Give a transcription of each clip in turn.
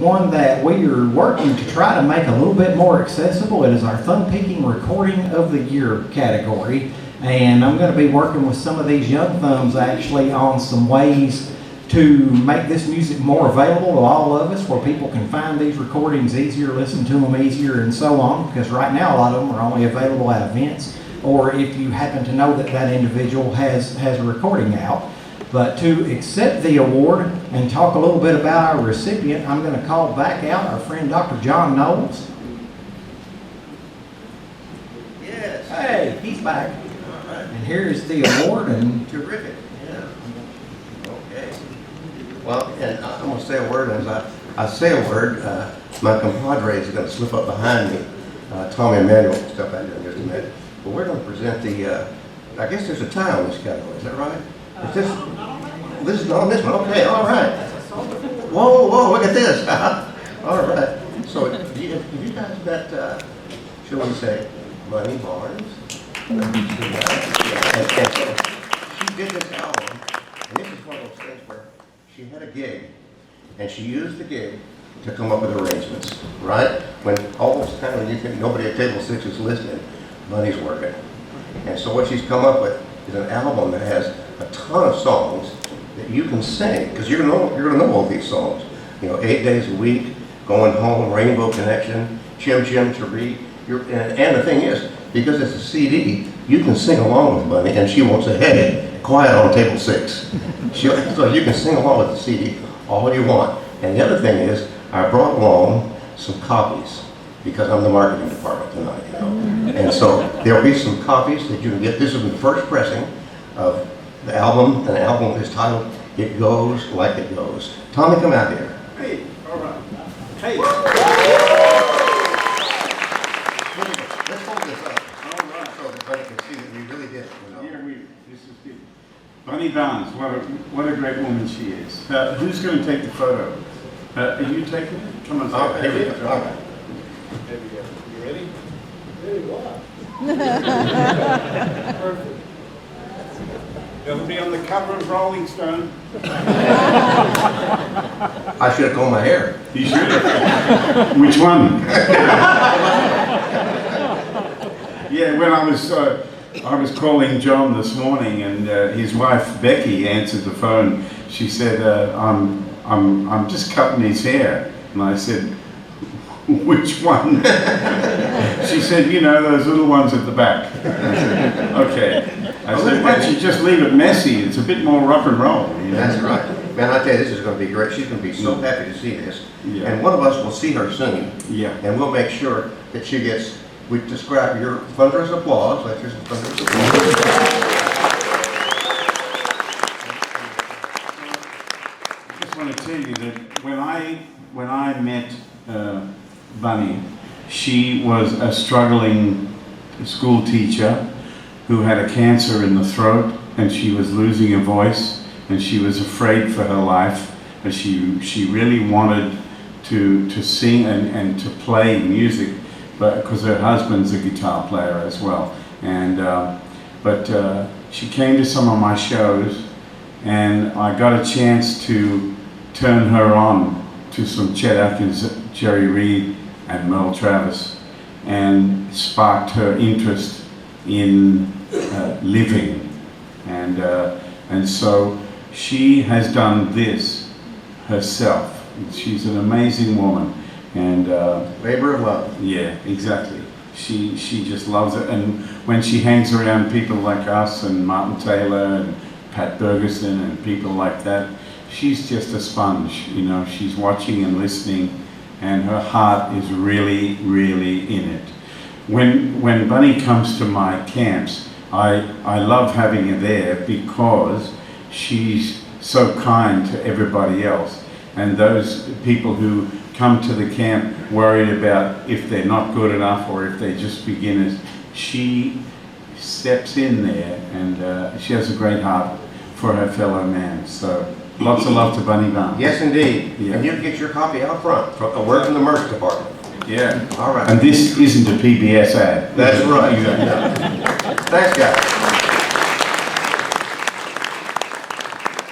one that we are working to try to make a little bit more accessible. It is our thumb-picking recording of the year category. And I'm going to be working with some of these young thumbs actually on some ways to make this music more available to all of us, where people can find these recordings easier, listen to them easier, and so on. Because right now a lot of them are only available at events, or if you happen to know that that individual has a recording out. But to accept the award and talk a little bit about our recipient, I'm going to call back out our friend Dr. John Knowles. Yes. Hey, he's back. All right. And here is the award. And Terrific. Yeah. Okay. Well, and I'm going to say a word, and as I say a word, my compadre is going to slip up behind me. Tommy Emanuel will step out here in just a minute. But we're going to present the, I guess there's a tie on this category, is that right? Is this is on this one? Okay, all right. Whoa, whoa, look at this. All right. So, have you guys met, shall we say, Bunny Barnes? And so she did this album, and this is one of those things where she had a gig, and she used the gig to come up with arrangements, right? When almost kind of you think nobody at table 6 is listening, Bunny's working. And so what she's come up with is an album that has a ton of songs that you can sing, because you're gonna know all these songs. You know, 8 Days a Week, Going Home, Rainbow Connection, Chim Chim Cheree. And the thing is, because it's a CD, you can sing along with Bunny, and she won't say, "Hey, quiet on table 6." So you can sing along with the CD all you want. And the other thing is, I brought along some copies, because I'm the marketing department tonight, you know. And so there'll be some copies that you can get. This is the first pressing of the album, and the album is titled "It Goes Like It Goes." Tommy, come out here. Hey, all right. Hey. Let's hold this up. All right. So everybody can see that we really did it. You know? Yeah, this is good. Bunny Barnes, what a great woman she is. Who's going to take the photo? Are you taking it? Come on. All right, here we go. All right. There we go. You ready? Really, wow. Perfect. It'll be on the cover of Rolling Stone. I should have combed my hair. You should have. Which one? Yeah, when I was calling John this morning, and his wife Becky answered the phone. She said, "I'm just cutting his hair," and I said, "Which one?" She said, "You know, those little ones at the back." I said, "Okay." I said, "Why don't you just leave it messy? It's a bit more rock and roll." You know? That's right. Man, I tell you, this is going to be great. She's going to be so happy to see this. Yeah. And one of us will see her soon. Yeah. And we'll make sure that she gets, we describe your thunderous applause. Let's hear some thunderous applause. I just want to tell you that when I met Bunny, she was a struggling school teacher who had a cancer in the throat, and she was losing her voice, and she was afraid for her life, but she really wanted to sing and to play music, but because her husband's a guitar player as well. And but she came to some of my shows, and I got a chance to turn her on to some Chet Atkins, Jerry Reed, and Merle Travis, and sparked her interest in living, and so she has done this herself. She's an amazing woman, and Labor of love. yeah, exactly. She just loves it, and when she hangs around people like us and Martin Taylor and Pat Bergeson and people like that, she's just a sponge. You know, she's watching and listening, and her heart is really, really in it. When Bunny comes to my camps, I love having her there because she's so kind to everybody else. And those people who come to the camp worried about if they're not good enough or if they're just beginners, she steps in there, and she has a great heart for her fellow man. So lots of love to Bunny Barnes. Yes, indeed. Yeah. And you can get your copy out front, from a word from the merch department. Yeah. All right. And this isn't a PBS ad. That's right. Yeah. Thanks, guys.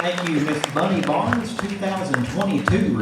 thank you, Miss Bunny Barnes, 2022.